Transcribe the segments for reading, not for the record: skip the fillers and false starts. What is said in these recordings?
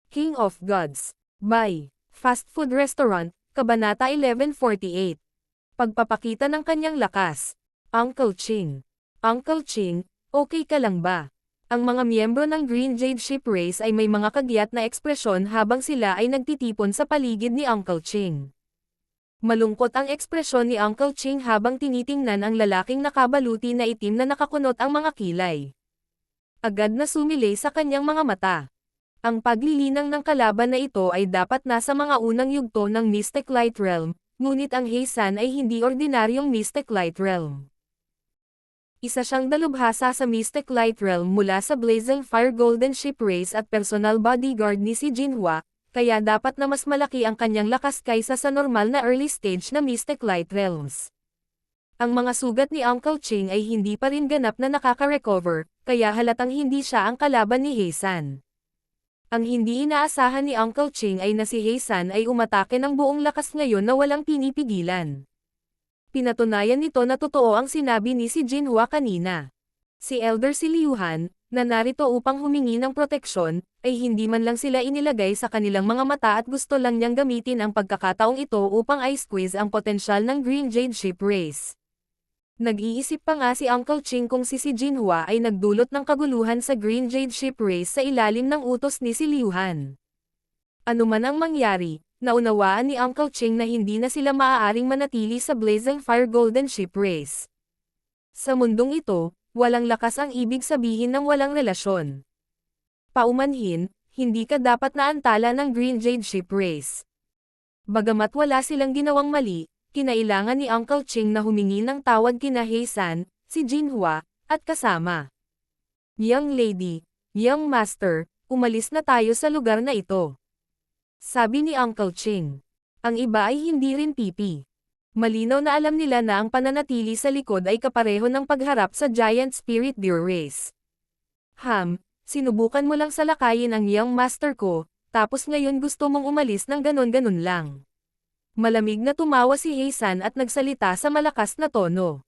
King of Gods. By Fast Food Restaurant, Kabanata 1148. Pagpapakita ng kanyang lakas. Uncle Ching. Uncle Ching, okay ka lang ba? Ang mga miyembro ng Green Jade Ship Race ay may mga kagyat na ekspresyon habang sila ay nagtitipon sa paligid ni Uncle Ching. Malungkot ang ekspresyon ni Uncle Ching habang tinitingnan ang lalaking nakabaluti na itim na nakakunot ang mga kilay. Agad na sumilay sa kanyang mga mata. Ang paglilinang ng kalaban na ito ay dapat nasa mga unang yugto ng Mystic Light Realm, ngunit ang Heisan ay hindi ordinaryong Mystic Light Realm. Isa siyang dalubhasa sa Mystic Light Realm mula sa Blazing Fire Golden Ship Race at personal bodyguard ni si Jinhua, kaya dapat na mas malaki ang kanyang lakas kaysa sa normal na early stage na Mystic Light Realms. Ang mga sugat ni Uncle Ching ay hindi pa rin ganap na nakaka-recover, kaya halatang hindi siya ang kalaban ni Heisan. Ang hindi inaasahan ni Uncle Ching ay na si Heisan ay umatake ng buong lakas ngayon na walang pinipigilan. Pinatunayan nito na totoo ang sinabi ni si Jinhua kanina. Si Elder si Liuhan, na narito upang humingi ng proteksyon, ay hindi man lang sila inilagay sa kanilang mga mata at gusto lang niyang gamitin ang pagkakataong ito upang i-squeeze ang potensyal ng Green Jade Ship Race. Nag-iisip pa nga si Uncle Ching kung si Jinhua ay nagdulot ng kaguluhan sa Green Jade Ship Race sa ilalim ng utos ni si Liuhan. Ano man ang mangyari, naunawaan ni Uncle Ching na hindi na sila maaaring manatili sa Blazing Fire Golden Ship Race. Sa mundong ito, walang lakas ang ibig sabihin ng walang relasyon. Paumanhin, hindi ka dapat naantala ng Green Jade Ship Race. Bagamat wala silang ginawang mali, kinailangan ni Uncle Ching na humingi ng tawad kina Heisan, si Jinhua, at kasama. Young lady, young master, umalis na tayo sa lugar na ito. Sabi ni Uncle Ching. Ang iba ay hindi rin pipi. Malinaw na alam nila na ang pananatili sa likod ay kapareho ng pagharap sa Giant Spirit Deer Race. Sinubukan mo lang salakayin ang young master ko, tapos ngayon gusto mong umalis ng ganon-ganon lang. Malamig na tumawa si Heisan at nagsalita sa malakas na tono.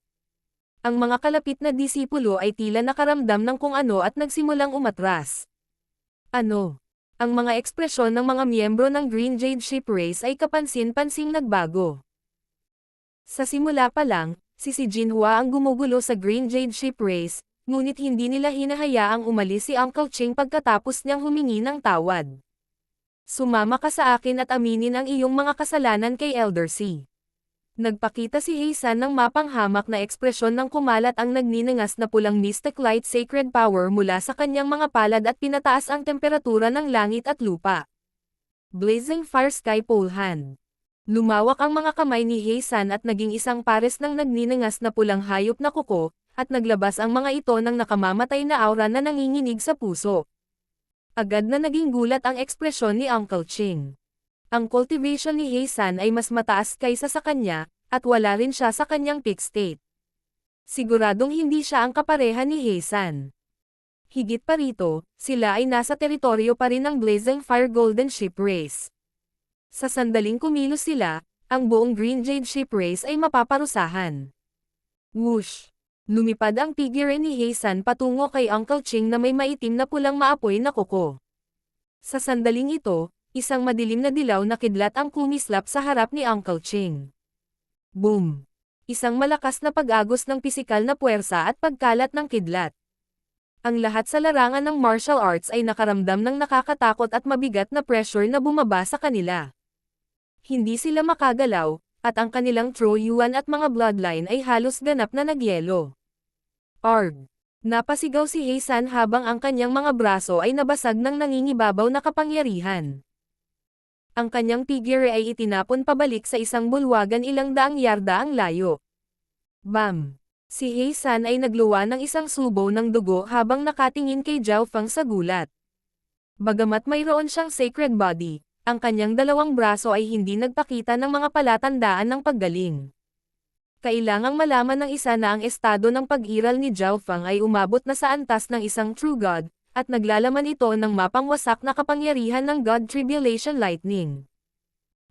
Ang mga kalapit na disipulo ay tila nakaramdam ng kung ano at nagsimulang umatras. Ano? Ang mga ekspresyon ng mga miyembro ng Green Jade Ship Race ay kapansin-pansing nagbago. Sa simula pa lang, si Jinhua ang gumugulo sa Green Jade Ship Race, ngunit hindi nila hinahayaang umalis si Uncle Ching pagkatapos niyang humingi ng tawad. Sumama ka sa akin at aminin ang iyong mga kasalanan kay Elder C. Nagpakita si Heisan ng mapanghamak na ekspresyon ng kumalat ang nagninangas na pulang Mystic Light Sacred Power mula sa kanyang mga palad at pinataas ang temperatura ng langit at lupa. Blazing Fire Sky Pole Hand. Lumawak ang mga kamay ni Heisan at naging isang pares ng nagninangas na pulang hayop na kuko, at naglabas ang mga ito ng nakamamatay na aura na nanginginig sa puso. Agad na naging gulat ang ekspresyon ni Uncle Ching. Ang cultivation ni Heisan ay mas mataas kaysa sa kanya, at wala rin siya sa kanyang peak state. Siguradong hindi siya ang kapareha ni Heisan. Higit pa rito, sila ay nasa teritoryo pa rin ng Blazing Fire Golden Ship Race. Sa sandaling kumilos sila, ang buong Green Jade Ship Race ay mapaparusahan. Whoosh! Lumipad ang figure ni Heisan patungo kay Uncle Ching na may maitim na pulang maapoy na kuko. Sa sandaling ito, isang madilim na dilaw na kidlat ang kumislap sa harap ni Uncle Ching. Boom! Isang malakas na pag-agos ng pisikal na puwersa at pagkalat ng kidlat. Ang lahat sa larangan ng martial arts ay nakaramdam ng nakakatakot at mabigat na pressure na bumaba sa kanila. Hindi sila makagalaw, at ang kanilang Troyuan at mga bloodline ay halos ganap na nagyelo. Arg! Napasigaw si Heisan habang ang kanyang mga braso ay nabasag ng nangingibabaw na kapangyarihan. Ang kanyang figure ay itinapon pabalik sa isang bulwagan ilang daang yarda ang layo. Bam! Si Heisan ay nagluwa ng isang subo ng dugo habang nakatingin kay Zhao Feng sa gulat. Bagamat mayroon siyang sacred body, ang kanyang dalawang braso ay hindi nagpakita ng mga palatandaan ng paggaling. Kailangang malaman ng isa na ang estado ng pag-iral ni Zhao Feng ay umabot na sa antas ng isang true god, at naglalaman ito ng mapangwasak na kapangyarihan ng God Tribulation Lightning.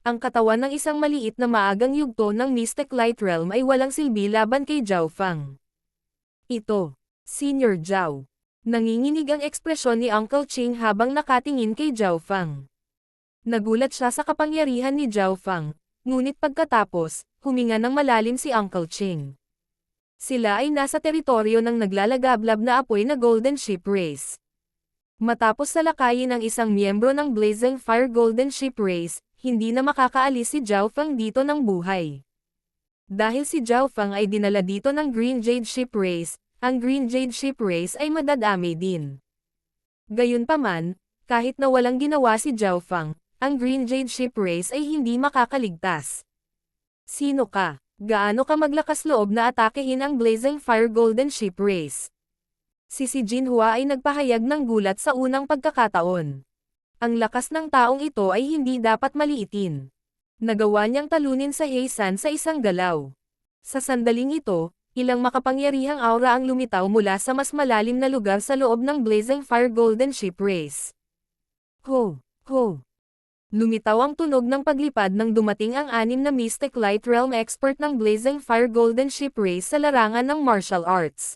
Ang katawan ng isang maliit na maagang yugto ng Mystic Light Realm ay walang silbi laban kay Zhao Feng. Ito, Senior Zhao. Nanginginig ang ekspresyon ni Uncle Ching habang nakatingin kay Zhao Fang. Nagulat siya sa kapangyarihan ni Zhao Fang, ngunit pagkatapos, huminga ng malalim si Uncle Ching. Sila ay nasa teritoryo ng naglalagablab na apoy na Golden Ship Race. Matapos salakayin ang isang miyembro ng Blazing Fire Golden Ship Race, hindi na makakaalis si Zhao Fang dito ng buhay. Dahil si Zhao Fang ay dinala dito ng Green Jade Ship Race, ang Green Jade Ship Race ay madadami din. Gayunpaman, kahit na walang ginawa si Zhao Fang, ang Green Jade Ship Race ay hindi makakaligtas. Sino ka? Gaano ka maglakas loob na atakehin ang Blazing Fire Golden Ship Race? Si Jinhua ay nagpahayag ng gulat sa unang pagkakataon. Ang lakas ng taong ito ay hindi dapat maliitin. Nagawa niyang talunin sa Heisan sa isang galaw. Sa sandaling ito, ilang makapangyarihang aura ang lumitaw mula sa mas malalim na lugar sa loob ng Blazing Fire Golden Ship Race. Ho! Ho! Lumitaw ang tunog ng paglipad nang dumating ang 6 na Mystic Light Realm expert ng Blazing Fire Golden Ship Race sa larangan ng martial arts.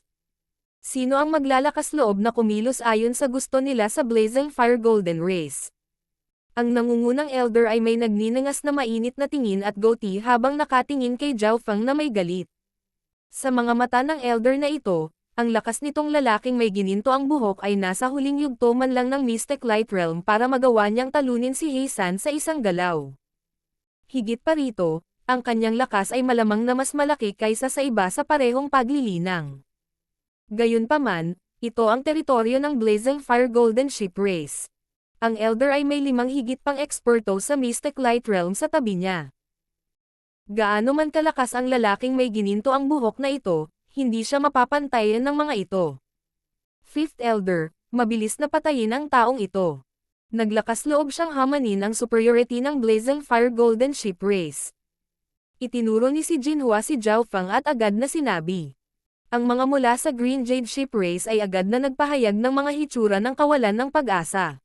Sino ang maglalakas loob na kumilos ayon sa gusto nila sa Blazing Fire Golden Race? Ang nangungunang elder ay may nagninangas na mainit na tingin at goatee habang nakatingin kay Zhao Fang na may galit. Sa mga mata ng elder na ito, ang lakas nitong lalaking may gininto ang buhok ay nasa huling yugto man lang ng Mystic Light Realm para magawa niyang talunin si Heisan sa isang galaw. Higit pa rito, ang kanyang lakas ay malamang na mas malaki kaysa sa iba sa parehong paglilinang. Gayunpaman, ito ang teritoryo ng Blazing Fire Golden Ship Race. Ang elder ay may 5 higit pang eksperto sa Mystic Light Realm sa tabi niya. Gaano man kalakas ang lalaking may gininto ang buhok na ito, hindi siya mapapantayan ng mga ito. Fifth Elder, mabilis na patayin ang taong ito. Naglakas loob siyang hamanin ang superiority ng Blazing Fire Golden Ship Race. Itinuro ni si Jinhua si Zhao Fang at agad na sinabi. Ang mga mula sa Green Jade Ship Race ay agad na nagpahayag ng mga hitsura ng kawalan ng pag-asa.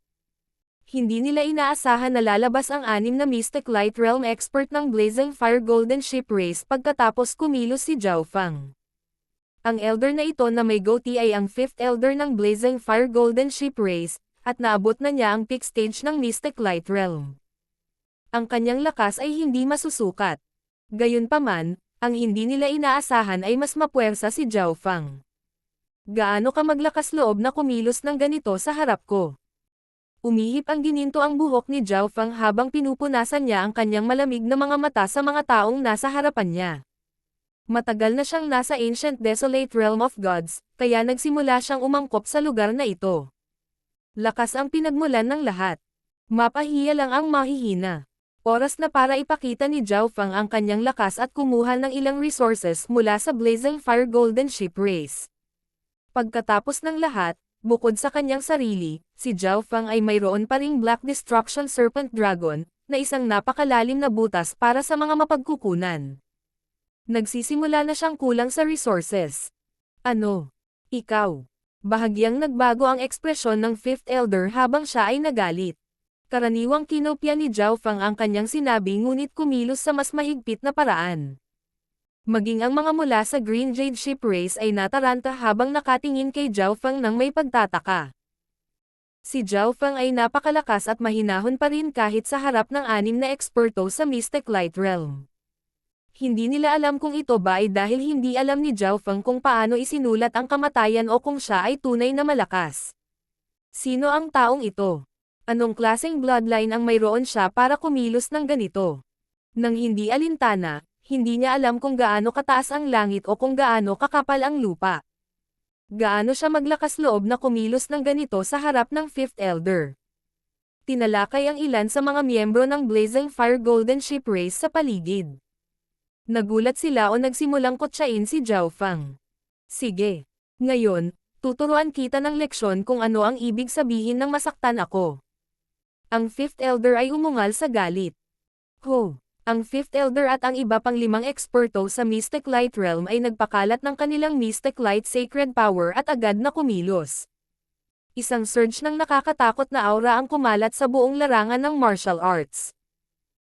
Hindi nila inaasahan na lalabas ang 6 na Mystic Light Realm expert ng Blazing Fire Golden Ship Race pagkatapos kumilos si Zhao Fang. Ang elder na ito na may goatee ay ang 5th elder ng Blazing Fire Golden Ship Race, at naabot na niya ang peak stage ng Mystic Light Realm. Ang kanyang lakas ay hindi masusukat. Gayunpaman, ang hindi nila inaasahan ay mas mapuwersa si Zhao Fang. Gaano ka maglakas loob na kumilos ng ganito sa harap ko? Umihip ang gininto ang buhok ni Zhao Fang habang pinupunasan niya ang kanyang malamig na mga mata sa mga taong nasa harapan niya. Matagal na siyang nasa Ancient Desolate Realm of Gods, kaya nagsimula siyang umangkop sa lugar na ito. Lakas ang pinagmulan ng lahat. Mapahiya lang ang mahihina. Oras na para ipakita ni Zhao Fang ang kanyang lakas at kumuha ng ilang resources mula sa Blazing Fire Golden Ship Race. Pagkatapos ng lahat, bukod sa kanyang sarili, si Zhao Fang ay mayroon pa ring Black Destruction Serpent Dragon, na isang napakalalim na butas para sa mga mapagkukunan. Nagsisimula na siyang kulang sa resources. Ano? Ikaw? Bahagyang nagbago ang ekspresyon ng 5th elder habang siya ay nagalit. Karaniwang kinopya ni Zhao Fang ang kanyang sinabi ngunit kumilos sa mas mahigpit na paraan. Maging ang mga mula sa Green Jade Ship Race ay nataranta habang nakatingin kay Zhao Fang nang may pagtataka. Si Zhao Fang ay napakalakas at mahinahon pa rin kahit sa harap ng 6 na eksperto sa Mystic Light Realm. Hindi nila alam kung ito ba ay dahil hindi alam ni Zhao Fang kung paano isinulat ang kamatayan o kung siya ay tunay na malakas. Sino ang taong ito? Anong klaseng bloodline ang mayroon siya para kumilos ng ganito? Nang hindi alintana, hindi niya alam kung gaano kataas ang langit o kung gaano kakapal ang lupa. Gaano siya maglakas loob na kumilos ng ganito sa harap ng 5th elder. Tinalakay ang ilan sa mga miyembro ng Blazing Fire Golden Ship Race sa paligid. Nagulat sila o nagsimulang kotsain si Zhao Fang. Sige. Ngayon, tuturuan kita ng leksyon kung ano ang ibig sabihin ng masaktan ako. Ang 5th elder ay umungal sa galit. Ho! Ang 5th elder at ang iba pang 5 eksperto sa Mystic Light Realm ay nagpakalat ng kanilang Mystic Light Sacred Power at agad na kumilos. Isang surge ng nakakatakot na aura ang kumalat sa buong larangan ng martial arts.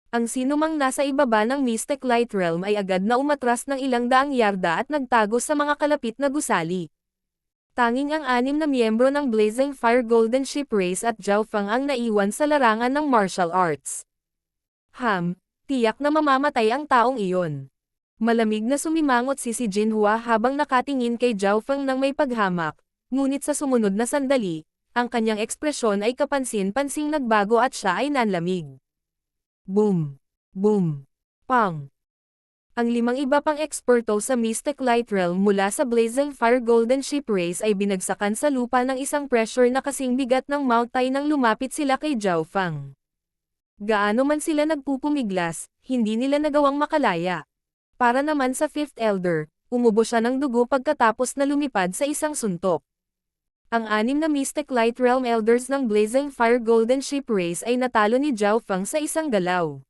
Ang sinumang nasa ibaba ng Mystic Light Realm ay agad na umatras ng ilang daang yarda at nagtago sa mga kalapit na gusali. Tanging ang 6 na miyembro ng Blazing Fire Golden Ship Race at Zhao Feng ang naiwan sa larangan ng martial arts. Tiyak na mamamatay ang taong iyon. Malamig na sumimangot si Jinhua habang nakatingin kay Zhao Feng ng may paghamak, ngunit sa sumunod na sandali, ang kanyang ekspresyon ay kapansin-pansing nagbago at siya ay nanlamig. Boom! Boom! Pang! Ang 5 iba pang eksperto sa Mystic Light Realm mula sa Blazing Fire Golden Ship Race ay binagsakan sa lupa ng isang pressure na kasing bigat ng Mount Tai nang lumapit sila kay Zhao Feng. Gaano man sila nagpupumiglas, hindi nila nagawang makalaya. Para naman sa Fifth Elder, umubo siya ng dugo pagkatapos na lumipad sa isang suntok. Ang 6 na Mystic Light Realm Elders ng Blazing Fire Golden Ship Race ay natalo ni Zhao Feng sa isang galaw.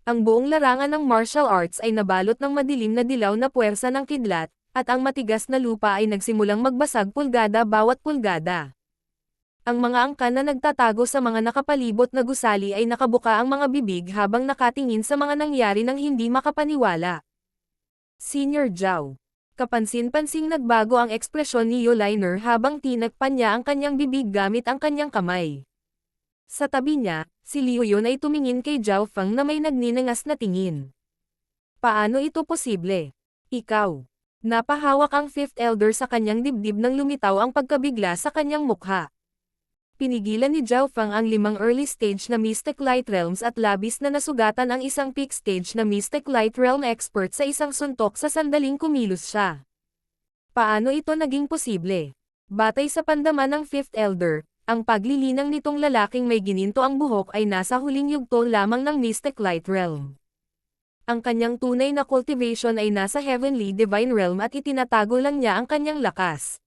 Ang buong larangan ng martial arts ay nabalot ng madilim na dilaw na puwersa ng kidlat, at ang matigas na lupa ay nagsimulang magbasag pulgada bawat pulgada. Ang mga angkan na nagtatago sa mga nakapalibot na gusali ay nakabuka ang mga bibig habang nakatingin sa mga nangyari ng hindi makapaniwala. Senior Zhao. Kapansin-pansing nagbago ang ekspresyon ni Yoliner habang tinakpan niya ang kanyang bibig gamit ang kanyang kamay. Sa tabi niya, si Liu Yun ay tumingin kay Zhao Feng na may nagninangas na tingin. Paano ito posible? Ikaw. Napahawak ang Fifth Elder sa kanyang dibdib nang lumitaw ang pagkabigla sa kanyang mukha. Pinigilan ni Zhao Feng ang 5 early stage na Mystic Light Realms at labis na nasugatan ang isang peak stage na Mystic Light Realm expert sa isang suntok sa sandaling kumilos siya. Paano ito naging posible? Batay sa pandaman ng Fifth Elder, ang paglilinang nitong lalaking may gininto ang buhok ay nasa huling yugto lamang ng Mystic Light Realm. Ang kanyang tunay na cultivation ay nasa Heavenly Divine Realm at itinatago lang niya ang kanyang lakas.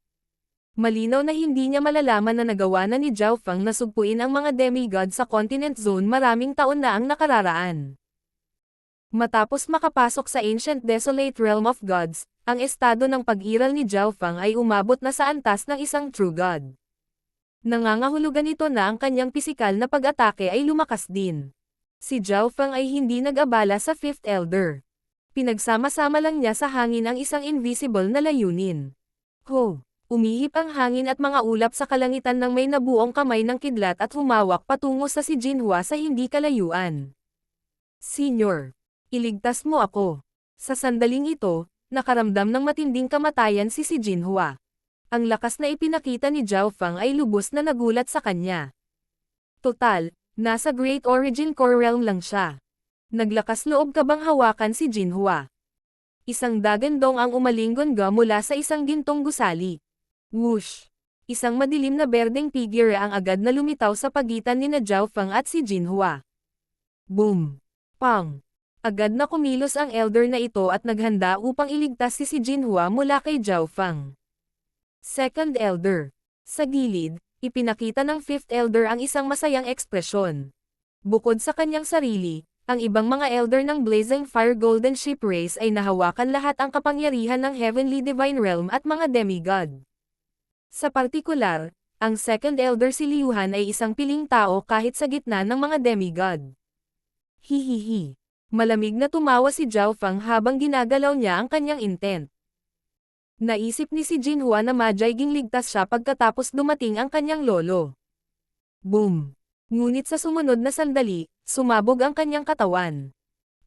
Malinaw na hindi niya malalaman na nagawa na ni Zhao Feng na sugpuin ang mga demigod sa Continent Zone maraming taon na ang nakararaan. Matapos makapasok sa Ancient Desolate Realm of Gods, ang estado ng pag-iral ni Zhao Feng ay umabot na sa antas ng isang True God. Nangangahulugan ito na ang kanyang pisikal na pag-atake ay lumakas din. Si Zhao Feng ay hindi nag-abala sa Fifth Elder. Pinagsama-sama lang niya sa hangin ang isang invisible na layunin. Umihip ang hangin at mga ulap sa kalangitan ng may nabuong kamay ng kidlat at humawak patungo sa si Jinhua sa hindi kalayuan. Senior, iligtas mo ako. Sa sandaling ito, nakaramdam ng matinding kamatayan si Jinhua. Ang lakas na ipinakita ni Zhao Feng ay lubos na nagulat sa kanya. Total, nasa Great Origin Core Realm lang siya. Naglakas loob ka bang hawakan si Jinhua? Isang dagandong ang umalinggon mula sa isang gintong gusali. Whoosh! Isang madilim na berdeng figure ang agad na lumitaw sa pagitan ni Zhao Feng at si Jinhua. Boom! Pang! Agad na kumilos ang elder na ito at naghanda upang iligtas si Jinhua mula kay Zhao Feng. Second Elder. Sa gilid, ipinakita ng Fifth Elder ang isang masayang ekspresyon. Bukod sa kanyang sarili, ang ibang mga Elder ng Blazing Fire Golden Ship Race ay nahawakan lahat ang kapangyarihan ng Heavenly Divine Realm at mga demigod. Sa partikular, ang Second Elder si Liu Han ay isang piling tao kahit sa gitna ng mga demigod. Hihihi. Malamig na tumawa si Zhao Feng habang ginagalaw niya ang kanyang intent. Naisip ni si Jinhua na madyaging ligtas siya pagkatapos dumating ang kanyang lolo. Boom! Ngunit sa sumunod na sandali, sumabog ang kanyang katawan.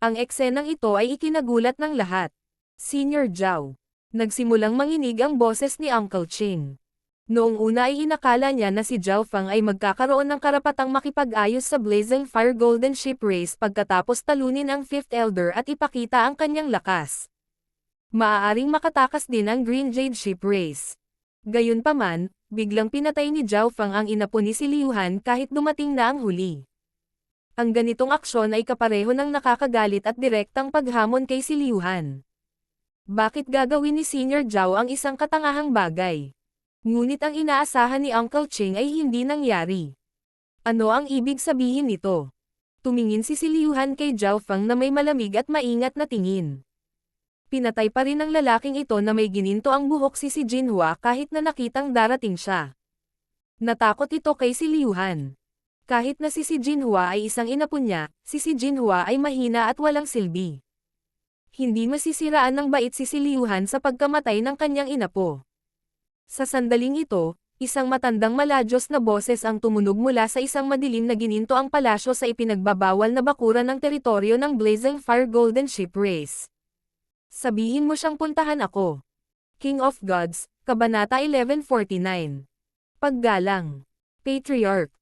Ang eksenang ito ay ikinagulat ng lahat. Senior Zhao. Nagsimulang manginig ang boses ni Uncle Ching. Noong una ay inakala niya na si Zhao Feng ay magkakaroon ng karapatang makipag-ayos sa Blazing Fire Golden Ship Race pagkatapos talunin ang Fifth Elder at ipakita ang kanyang lakas. Maaaring makatakas din ang Green Jade Ship Race. Gayunpaman, biglang pinatay ni Zhao Feng ang inapo ni si Liu Han kahit dumating na ang huli. Ang ganitong aksyon ay kapareho ng nakakagalit at direktang paghamon kay si Liu Han. Bakit gagawin ni Senior Zhao ang isang katangahang bagay? Ngunit ang inaasahan ni Uncle Ching ay hindi nangyari. Ano ang ibig sabihin nito? Tumingin si Liu Han kay Zhao Feng na may malamig at maingat na tingin. Pinatay pa rin ng lalaking ito na may gininto ang buhok si Jinhua kahit na nakitang darating siya. Natakot ito kay si Liu Han. Kahit na si Jinhua ay isang inapo niya, si Jinhua ay mahina at walang silbi. Hindi masisiraan ng bait si Liu Han sa pagkamatay ng kanyang inapo. Sa sandaling ito, isang matandang maladyos na boses ang tumunog mula sa isang madilim na ginintoang palasyo sa ipinagbabawal na bakuran ng teritoryo ng Blazing Fire Golden Ship Race. Sabihin mo siyang puntahan ako. King of Gods, Kabanata 1149. Paggalang. Patriarch.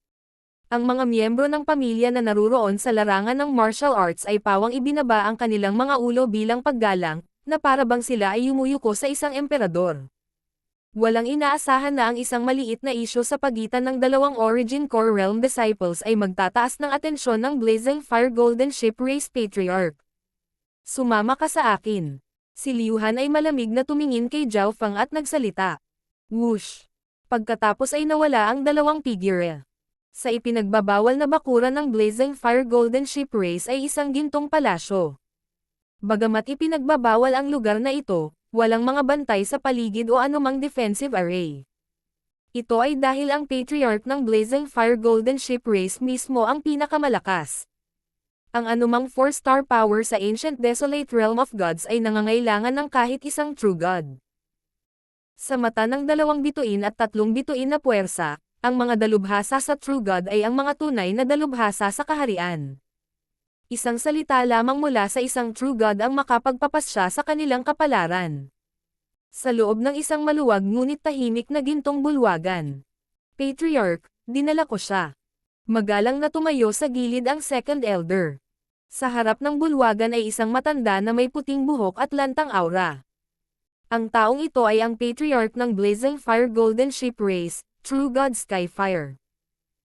Ang mga miyembro ng pamilya na naruroon sa larangan ng martial arts ay pawang ibinaba ang kanilang mga ulo bilang paggalang, na para bang sila ay yumuyuko sa isang emperador. Walang inaasahan na ang isang maliit na isyu sa pagitan ng dalawang Origin Core Realm disciples ay magtataas ng atensyon ng Blazing Fire Golden Ship Race Patriarch. Sumama ka sa akin. Si Liu Han ay malamig na tumingin kay Zhao Feng at nagsalita. Whoosh! Pagkatapos ay nawala ang dalawang figure. Sa ipinagbabawal na bakuran ng Blazing Fire Golden Ship Race ay isang gintong palasyo. Bagamat ipinagbabawal ang lugar na ito, walang mga bantay sa paligid o anumang defensive array. Ito ay dahil ang Patriarch ng Blazing Fire Golden Ship Race mismo ang pinakamalakas. Ang anumang 4-star power sa Ancient Desolate Realm of Gods ay nangangailangan ng kahit isang True God. Sa mata ng 2 bituin at 3 bituin na puwersa, ang mga dalubhasa sa True God ay ang mga tunay na dalubhasa sa kaharian. Isang salita lamang mula sa isang True God ang makapagpapasya sa kanilang kapalaran. Sa loob ng isang maluwag ngunit tahimik na gintong bulwagan. Patriarch, dinala ko siya. Magalang na tumayo sa gilid ang Second Elder. Sa harap ng bulwagan ay isang matanda na may puting buhok at lantang aura. Ang taong ito ay ang Patriarch ng Blazing Fire Golden Ship Race, True God Skyfire.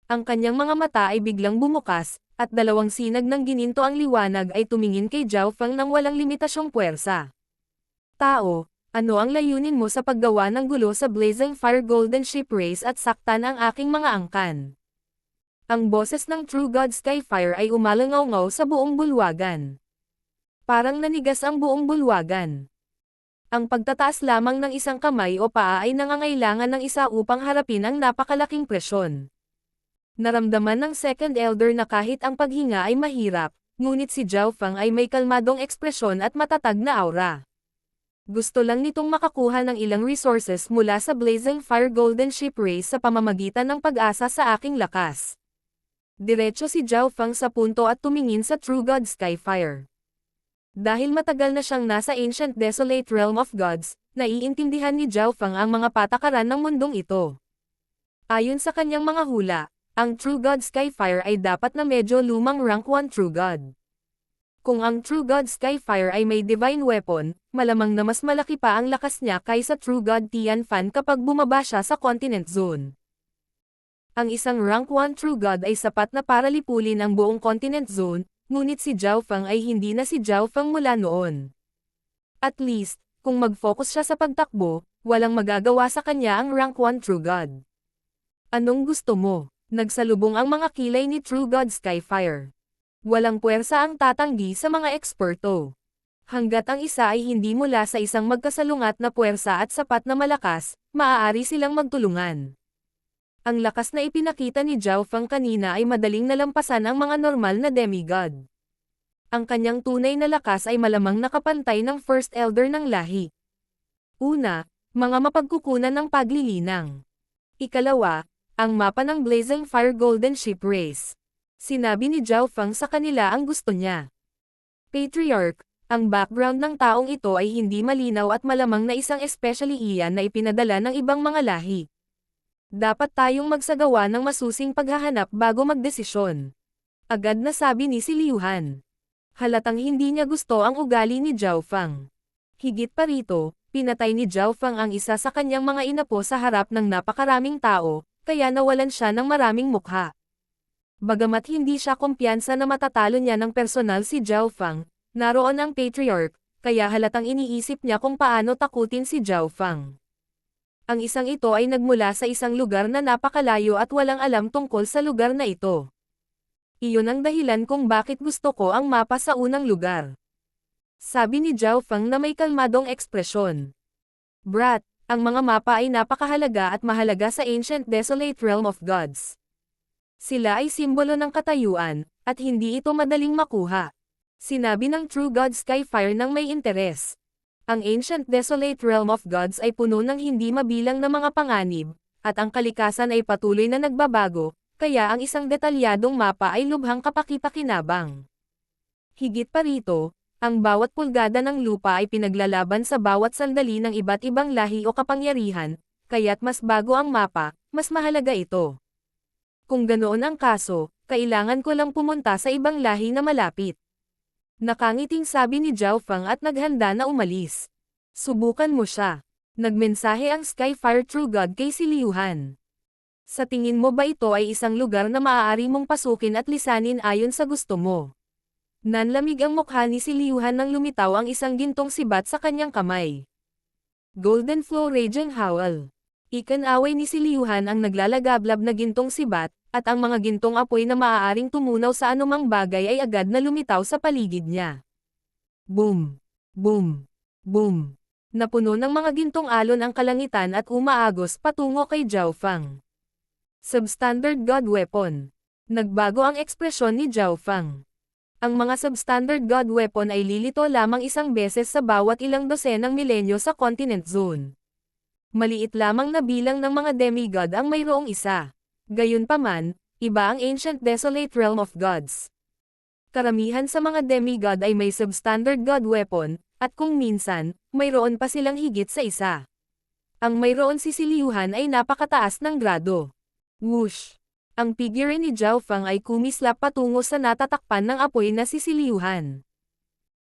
Ang kanyang mga mata ay biglang bumukas, at 2 sinag ng gininto ang liwanag ay tumingin kay Zhao Feng ng walang limitasyong puwersa. Tao, ano ang layunin mo sa paggawa ng gulo sa Blazing Fire Golden Ship Race at saktan ang aking mga angkan? Ang boses ng True God Skyfire ay umalangaw-ngaw sa buong bulwagan. Parang nanigas ang buong bulwagan. Ang pagtataas lamang ng isang kamay o paa ay nangangailangan ng isa upang harapin ang napakalaking presyon. Naramdaman ng Second Elder na kahit ang paghinga ay mahirap, ngunit si Zhao Feng ay may kalmadong ekspresyon at matatag na aura. Gusto lang nitong makakuha ng ilang resources mula sa Blazing Fire Golden Ship Race sa pamamagitan ng pag-asa sa aking lakas. Diretso si Zhao Feng sa punto at tumingin sa True God Skyfire. Dahil matagal na siyang nasa Ancient Desolate Realm of Gods, naiintindihan ni Zhao Feng ang mga patakaran ng mundong ito. Ayon sa kanyang mga hula, ang True God Skyfire ay dapat na medyo lumang rank 1 True God. Kung ang True God Skyfire ay may divine weapon, malamang na mas malaki pa ang lakas niya kaysa True God Tianfan kapag bumaba siya sa Continent Zone. Ang isang rank 1 True God ay sapat na para lipulin ang buong Continent Zone, ngunit si Zhao Feng ay hindi na si Zhao Feng mula noon. At least, kung mag-focus siya sa pagtakbo, walang magagawa sa kanya ang rank 1 True God. Anong gusto mo? Nagsalubong ang mga kilay ni True God Skyfire. Walang puwersa ang tatanggi sa mga eksperto. Hanggat ang isa ay hindi mula sa isang magkasalungat na puwersa at sapat na malakas, maaari silang magtulungan. Ang lakas na ipinakita ni Zhao Feng kanina ay madaling nalampasan ang mga normal na demigod. Ang kanyang tunay na lakas ay malamang nakapantay ng First Elder ng lahi. Una, mga mapagkukunan ng paglilinang. Ikalawa, ang mapa ng Blazing Fire Golden Ship Race. Sinabi ni Zhao Feng sa kanila ang gusto niya. Patriarch, ang background ng taong ito ay hindi malinaw at malamang na isang especially iyan na ipinadala ng ibang mga lahi. Dapat tayong magsagawa ng masusing paghahanap bago magdesisyon. Agad na sabi ni si Liu Han. Halatang hindi niya gusto ang ugali ni Zhao Feng. Higit pa rito, pinatay ni Zhao Feng ang isa sa kanyang mga inapo sa harap ng napakaraming tao, kaya nawalan siya ng maraming mukha. Bagamat hindi siya kumpiyansa na matatalo niya ng personal si Zhao Feng, naroon ang Patriarch, kaya halatang iniisip niya kung paano takutin si Zhao Feng. Ang isang ito ay nagmula sa isang lugar na napakalayo at walang alam tungkol sa lugar na ito. Iyon ang dahilan kung bakit gusto ko ang mapa sa unang lugar. Sabi ni Zhao Feng na may kalmadong ekspresyon. Brat, ang mga mapa ay napakahalaga at mahalaga sa Ancient Desolate Realm of Gods. Sila ay simbolo ng katayuan, at hindi ito madaling makuha. Sinabi ng True God Skyfire ng may interes. Ang ancient desolate realm of gods ay puno ng hindi mabilang na mga panganib, at ang kalikasan ay patuloy na nagbabago, kaya ang isang detalyadong mapa ay lubhang kapaki-pakinabang. Higit pa rito, ang bawat pulgada ng lupa ay pinaglalaban sa bawat sandali ng iba't ibang lahi o kapangyarihan, kaya't mas bago ang mapa, mas mahalaga ito. Kung ganoon ang kaso, kailangan ko lang pumunta sa ibang lahi na malapit. Nakangiting sabi ni Zhao Fang at naghanda na umalis. Subukan mo siya. Nagmensahe ang Skyfire True God kay si Liu Han. Sa tingin mo ba ito ay isang lugar na maaari mong pasukin at lisanin ayon sa gusto mo? Nanlamig ang mukha ni si Liu Han nang lumitaw ang isang gintong sibat sa kanyang kamay. Golden Flow Raging Howl. Ikan-away ni si Liu Han ang naglalagablab na gintong sibat, at ang mga gintong apoy na maaaring tumunaw sa anumang bagay ay agad na lumitaw sa paligid niya. Boom! Boom! Boom! Napuno ng mga gintong alon ang kalangitan at umaagos patungo kay Zhao Fang. Substandard God Weapon. Nagbago ang ekspresyon ni Zhao Fang. Ang mga substandard God Weapon ay lilito lamang isang beses sa bawat ilang dosenang milenyo sa Continent Zone. Maliit lamang na bilang ng mga demigod ang mayroong isa. Gayunpaman, iba ang ancient desolate realm of gods. Karamihan sa mga demigod ay may substandard god weapon, at kung minsan, mayroon pa silang higit sa isa. Ang mayroon si Liu Han ay napakataas ng grado. Whoosh! Ang figure ni Zhao Fang ay kumislap patungo sa natatakpan ng apoy na si Liu Han.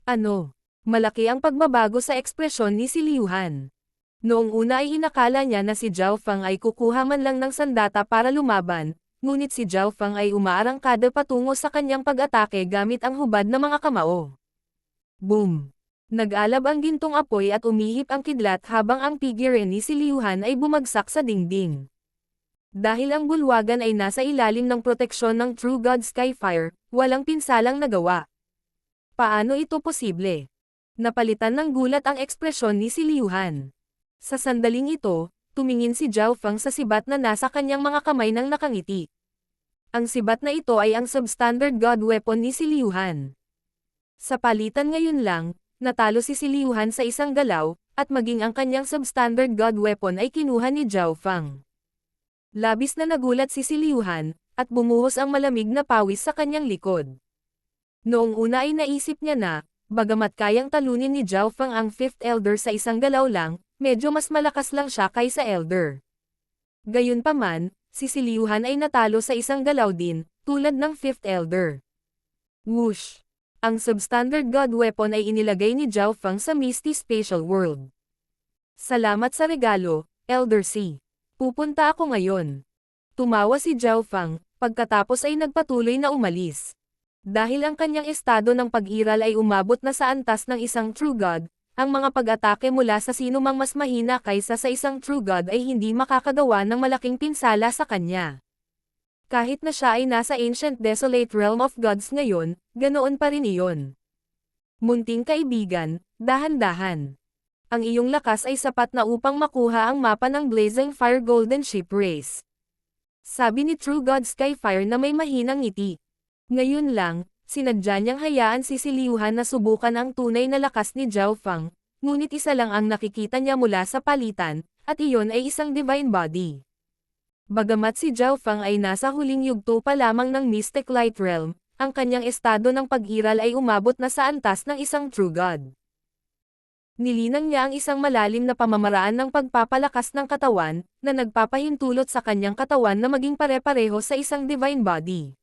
Ano? Malaki ang pagbabago sa ekspresyon ni si Liu Han. Noong una ay inakala niya na si Zhao Fang ay kukuha man lang ng sandata para lumaban, ngunit si Zhao Fang ay umaarangkada patungo sa kanyang pag-atake gamit ang hubad na mga kamao. Boom! Nag-alab ang gintong apoy at umihip ang kidlat habang ang figure ni si Liu Han ay bumagsak sa dingding. Dahil ang bulwagan ay nasa ilalim ng proteksyon ng True God Skyfire, walang pinsalang nagawa. Paano ito posible? Napalitan ng gulat ang ekspresyon ni si Liu Han. Sa sandaling ito, tumingin si Zhao Fang sa sibat na nasa kanyang mga kamay nang nakangiti. Ang sibat na ito ay ang substandard god weapon ni si Liu Han. Sa palitan ngayon lang, natalo si Liu Han sa isang galaw, at maging ang kanyang substandard god weapon ay kinuha ni Zhao Fang. Labis na nagulat si Liu Han, at bumuhos ang malamig na pawis sa kanyang likod. Noong una ay naisip niya na, bagamat kayang talunin ni Zhao Fang ang Fifth Elder sa isang galaw lang, medyo mas malakas lang siya kaysa Elder. Gayunpaman, si Liu Han ay natalo sa isang galaw din, tulad ng Fifth Elder. Whoosh! Ang substandard god weapon ay inilagay ni Zhao Fang sa Misty Spatial World. Salamat sa regalo, Elder C. Pupunta ako ngayon. Tumawa si Zhao Fang, pagkatapos ay nagpatuloy na umalis. Dahil ang kanyang estado ng pag-iral ay umabot na sa antas ng isang true god, ang mga pag-atake mula sa sinumang mas mahina kaysa sa isang true god ay hindi makakagawa ng malaking pinsala sa kanya. Kahit na siya ay nasa ancient desolate realm of gods ngayon, ganoon pa rin iyon. Munting kaibigan, dahan-dahan. Ang iyong lakas ay sapat na upang makuha ang mapa ng Blazing Fire Golden Ship Race. Sabi ni True God Skyfire na may mahinang ngiti. Ngayon lang, sinadya niyang hayaan si Liu Han na subukan ang tunay na lakas ni Zhao Fang, ngunit isa lang ang nakikita niya mula sa palitan, at iyon ay isang divine body. Bagamat si Zhao Fang ay nasa huling yugto pa lamang ng Mystic Light Realm, ang kanyang estado ng pag-iral ay umabot na sa antas ng isang true god. Nilinang niya ang isang malalim na pamamaraan ng pagpapalakas ng katawan, na nagpapahintulot sa kanyang katawan na maging pare-pareho sa isang divine body.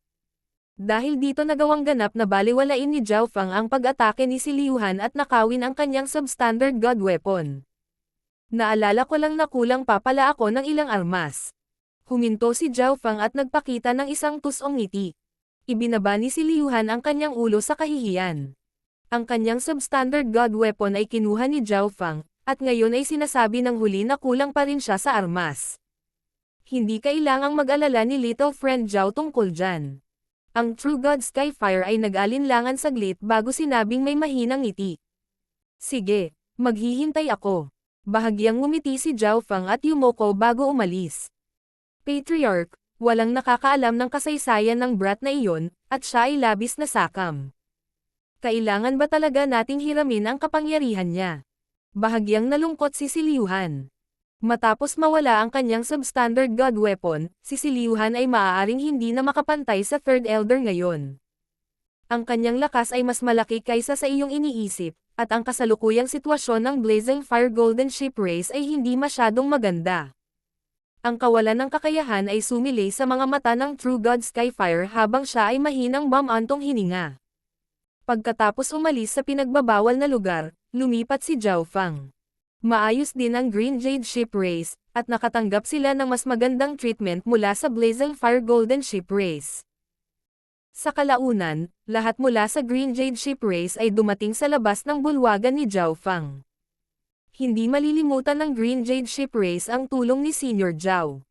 Dahil dito nagawang ganap na baliwalain ni Zhao Fang ang pag-atake ni Liu Han at nakawin ang kanyang substandard god weapon. Naalala ko lang na kulang pa pala ako ng ilang armas. Huminto si Zhao Fang at nagpakita ng isang tusong ngiti. Ibinaba ni Liu Han ang kanyang ulo sa kahihiyan. Ang kanyang substandard god weapon ay kinuha ni Zhao Fang, at ngayon ay sinasabi ng huli na kulang pa rin siya sa armas. Hindi kailangang mag-alala ni little friend Zhao tungkol dyan. Ang True God Skyfire ay nag-alinlangan saglit bago sinabing may mahinang ngiti. Sige, maghihintay ako. Bahagyang ngumiti si Zhao Fang at yumoko bago umalis. Patriarch, walang nakakaalam ng kasaysayan ng brat na iyon, at siya ay labis na sakam. Kailangan ba talaga nating hiramin ang kapangyarihan niya? Bahagyang nalungkot si Si Liuhan. Matapos mawala ang kanyang substandard god weapon, si Si Liuhan ay maaaring hindi na makapantay sa Third Elder ngayon. Ang kanyang lakas ay mas malaki kaysa sa iyong iniisip, at ang kasalukuyang sitwasyon ng Blazing Fire Golden Ship Race ay hindi masyadong maganda. Ang kawalan ng kakayahan ay sumili sa mga mata ng True God Skyfire habang siya ay mahinang bumantong hininga. Pagkatapos umalis sa pinagbabawal na lugar, lumipat si Zhao Fang. Maayos din ang Green Jade Ship Race, at nakatanggap sila ng mas magandang treatment mula sa Blazing Fire Golden Ship Race. Sa kalaunan, lahat mula sa Green Jade Ship Race ay dumating sa labas ng bulwagan ni Zhao Fang. Hindi malilimutan ng Green Jade Ship Race ang tulong ni Senior Zhao.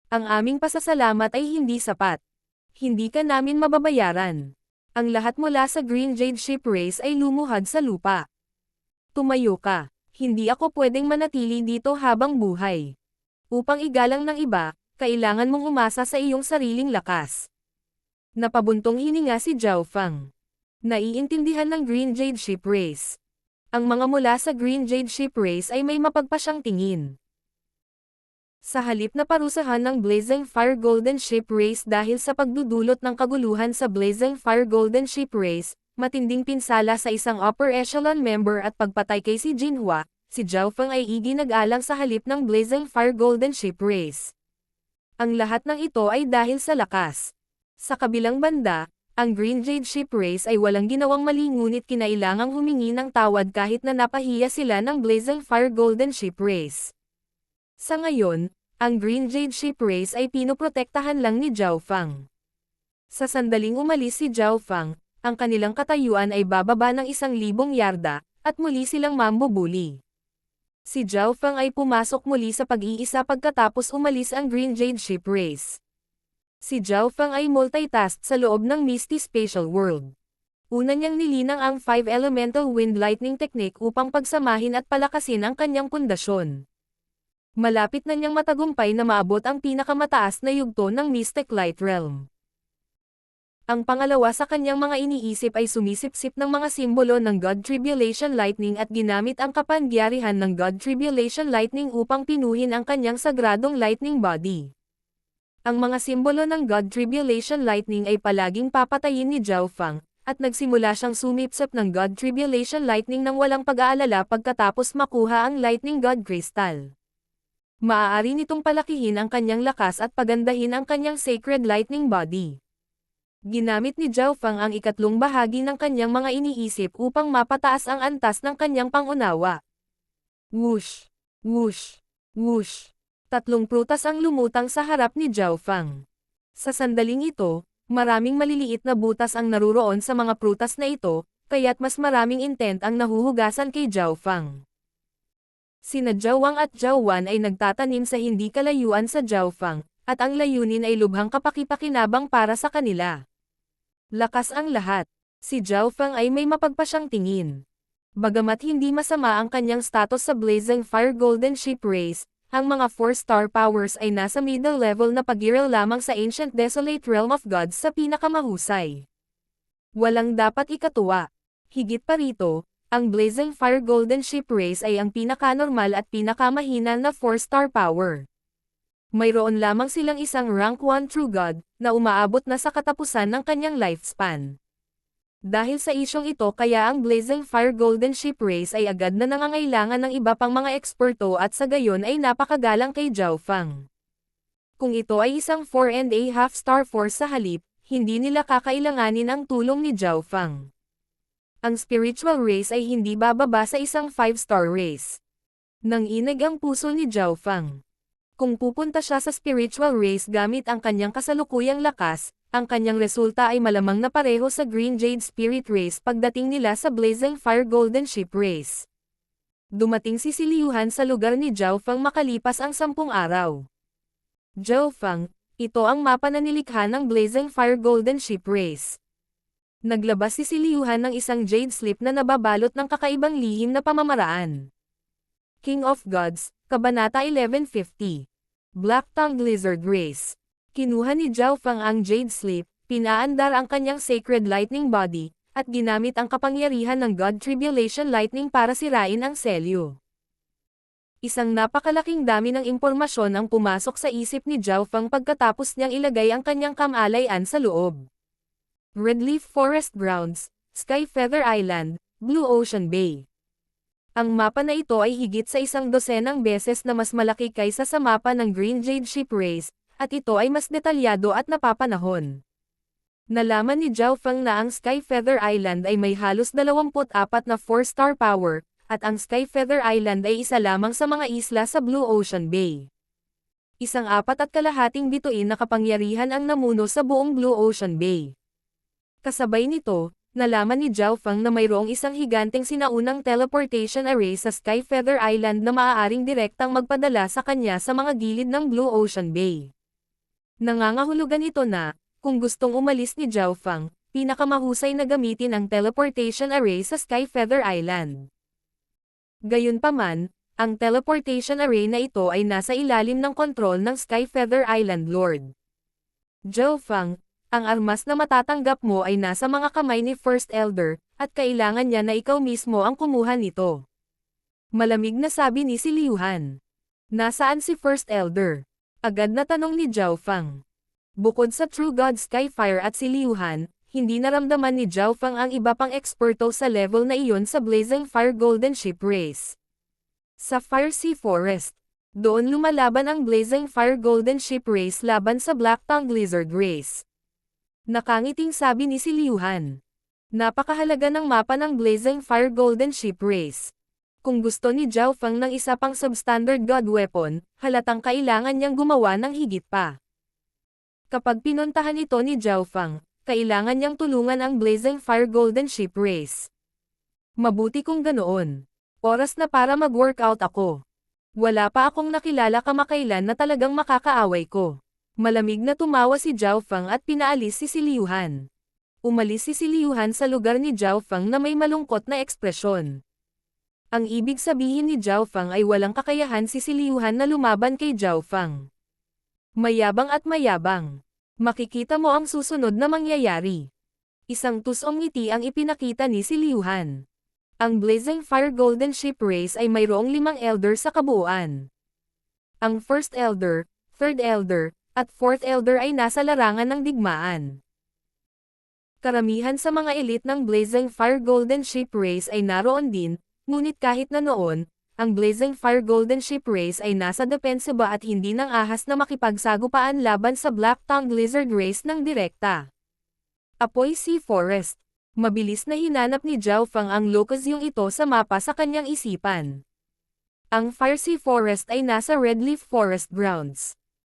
Ang aming pasasalamat ay hindi sapat. Hindi ka namin mababayaran. Ang lahat mula sa Green Jade Ship Race ay lumuhad sa lupa. Tumayo ka. Hindi ako pwedeng manatili dito habang buhay. Upang igalang ng iba, kailangan mong umasa sa iyong sariling lakas. Napabuntong hininga si Zhao Fang. Naiintindihan ng Green Jade Ship Race. Ang mga mula sa Green Jade Ship Race ay may mapagpasyang tingin. Sa halip na parusahan ng Blazing Fire Golden Ship Race dahil sa pagdudulot ng kaguluhan sa Blazing Fire Golden Ship Race, matinding pinsala sa isang upper echelon member at pagpatay kay si Jinhua, si Zhao Feng ay iginag-alang sa halip ng Blazing Fire Golden Ship Race. Ang lahat ng ito ay dahil sa lakas. Sa kabilang banda, ang Green Jade Ship Race ay walang ginawang mali ngunit kinailangang humingi ng tawad kahit na napahiya sila ng Blazing Fire Golden Ship Race. Sa ngayon, ang Green Jade Ship Race ay pinoprotektahan lang ni Zhao Fang. Sa sandaling umalis si Zhao Fang, ang kanilang katayuan ay bababa ng 1,000 yarda, at muli silang mambubuli. Si Zhao Fang ay pumasok muli sa pag-iisa pagkatapos umalis ang Green Jade Ship Race. Si Zhao Fang ay multitask sa loob ng Misty Spatial World. Una niyang nilinang ang 5 Elemental Wind Lightning Technique upang pagsamahin at palakasin ang kanyang pundasyon. Malapit na niyang matagumpay na maabot ang pinakamataas na yugto ng Mystic Light Realm. Ang pangalawa sa kanyang mga iniisip ay sumisipsip ng mga simbolo ng God Tribulation Lightning at ginamit ang kapangyarihan ng God Tribulation Lightning upang pinuhin ang kanyang sagradong lightning body. Ang mga simbolo ng God Tribulation Lightning ay palaging papatayin ni Zhao Fang, at nagsimula siyang sumipsip ng God Tribulation Lightning nang walang pag-aalala pagkatapos makuha ang Lightning God Crystal. Maaari nitong palakihin ang kanyang lakas at pagandahin ang kanyang Sacred Lightning Body. Ginamit ni Zhao Fang ang ikatlong bahagi ng kanyang mga iniisip upang mapataas ang antas ng kanyang pangunawa. Whoosh! Whoosh! Whoosh! 3 prutas ang lumutang sa harap ni Zhao Fang. Sa sandaling ito, maraming maliliit na butas ang naruroon sa mga prutas na ito, kaya't mas maraming intent ang nahuhugasan kay Zhao Fang. Sina Zhao Wang at Zhao Wan ay nagtatanim sa hindi kalayuan sa Zhao Fang, at ang layunin ay lubhang kapakipakinabang para sa kanila. Lakas ang lahat. Si Zhao Fang ay may mapagpasyang tingin. Bagamat hindi masama ang kanyang status sa Blazing Fire Golden Ship Race, ang mga 4-star powers ay nasa middle level na pag-iral lamang sa Ancient Desolate Realm of Gods sa pinakamahusay. Walang dapat ikatuwa. Higit pa rito, ang Blazing Fire Golden Ship Race ay ang pinakanormal at pinakamahina na 4-star power. Mayroon lamang silang isang rank 1 True God, na umaabot na sa katapusan ng kanyang lifespan. Dahil sa isyong ito kaya ang Blazing Fire Golden Ship Race ay agad na nangangailangan ng iba pang mga eksperto at sa gayon ay napakagalang kay Zhao Fang. Kung ito ay isang 4.5 star force sa halip, hindi nila kakailanganin ang tulong ni Zhao Fang. Ang spiritual race ay hindi bababa sa isang 5-star race. Nanginig ang puso ni Zhao Fang. Kung pupunta siya sa spiritual race gamit ang kanyang kasalukuyang lakas, ang kanyang resulta ay malamang na pareho sa Green Jade Spirit Race pagdating nila sa Blazing Fire Golden Ship Race. Dumating si Si Liuhan sa lugar ni Zhao Fang makalipas ang 10 araw. Zhao Fang, ito ang mapa na nilikha ng Blazing Fire Golden Ship Race. Naglabas si Liuhan ng isang jade slip na nababalot ng kakaibang lihim na pamamaraan. King of Gods, Kabanata 1150. Black-tongued Lizard Race. Kinuha ni Zhao Fang ang jade slip, pinaandar ang kanyang Sacred Lightning Body, at ginamit ang kapangyarihan ng God Tribulation Lightning para sirain ang selyo. Isang napakalaking dami ng impormasyon ang pumasok sa isip ni Zhao Feng pagkatapos niyang ilagay ang kanyang kamalayan sa loob. Redleaf Forest Grounds, Sky Feather Island, Blue Ocean Bay. Ang mapa na ito ay higit sa 100 beses na mas malaki kaysa sa mapa ng Green Jade Ship Race, at ito ay mas detalyado at napapanahon. Nalaman ni Zhao Feng na ang Sky Feather Island ay may halos 24 na 4-star power, at ang Sky Feather Island ay isa lamang sa mga isla sa Blue Ocean Bay. Isang 4.5 bituin na kapangyarihan ang namuno sa buong Blue Ocean Bay. Kasabay nito, nalaman ni Zhao Feng na mayroong isang higanteng sinaunang teleportation array sa Sky Feather Island na maaaring direktang magpadala sa kanya sa mga gilid ng Blue Ocean Bay. Nangangahulugan ito na, kung gustong umalis ni Zhao Feng, pinakamahusay na gamitin ang teleportation array sa Sky Feather Island. Gayunpaman, ang teleportation array na ito ay nasa ilalim ng kontrol ng Sky Feather Island Lord. Zhao Feng, ang armas na matatanggap mo ay nasa mga kamay ni First Elder, at kailangan niya na ikaw mismo ang kumuha nito. Malamig na sabi ni si Liu Han. Nasaan si First Elder? Agad na tanong ni Zhao Feng. Bukod sa True God Skyfire at si Liu Han, hindi naramdaman ni Zhao Feng ang iba pang eksperto sa level na iyon sa Blazing Fire Golden Ship Race. Sa Fire Sea Forest, doon lumalaban ang Blazing Fire Golden Ship Race laban sa Black Tongue Lizard Race. Nakangiting sabi ni si Liu Han. Napakahalaga ng mapa ng Blazing Fire Golden Ship Race. Kung gusto ni Zhao Feng ng isa pang substandard god weapon, halatang kailangan niyang gumawa ng higit pa. Kapag pinuntahan ito ni Zhao Feng, kailangan niyang tulungan ang Blazing Fire Golden Ship Race. Mabuti kung ganoon. Oras na para mag-workout ako. Wala pa akong nakilala kamakailan na talagang makakaaway ko. Malamig na tumawa si Zhao Feng at pinaalis si Liu Han. Umalis si Liu Han sa lugar ni Zhao Feng na may malungkot na ekspresyon. Ang ibig sabihin ni Zhao Feng ay walang kakayahan si Liu Han na lumaban kay Zhao Feng. Mayabang at mayabang. Makikita mo ang susunod na mangyayari. Isang tusong ngiti ang ipinakita ni si Liu Han. Ang Blazing Fire Golden Ship Race ay mayroong 5 elder sa kabuuan. Ang First Elder, Third Elder, at Fourth Elder ay nasa larangan ng digmaan. Karamihan sa mga elite ng Blazing Fire Golden Ship Race ay naroon din, ngunit kahit na noon, ang Blazing Fire Golden Ship Race ay nasa depensa ba at hindi nang ahas na makipagsagupaan laban sa Black Tongue Lizard Race ng direkta. Apoy Sea Forest. Mabilis na hinanap ni Zhao Feng ang lokasyong ito sa mapa sa kanyang isipan. Ang Fire Sea Forest ay nasa Redleaf Forest Grounds.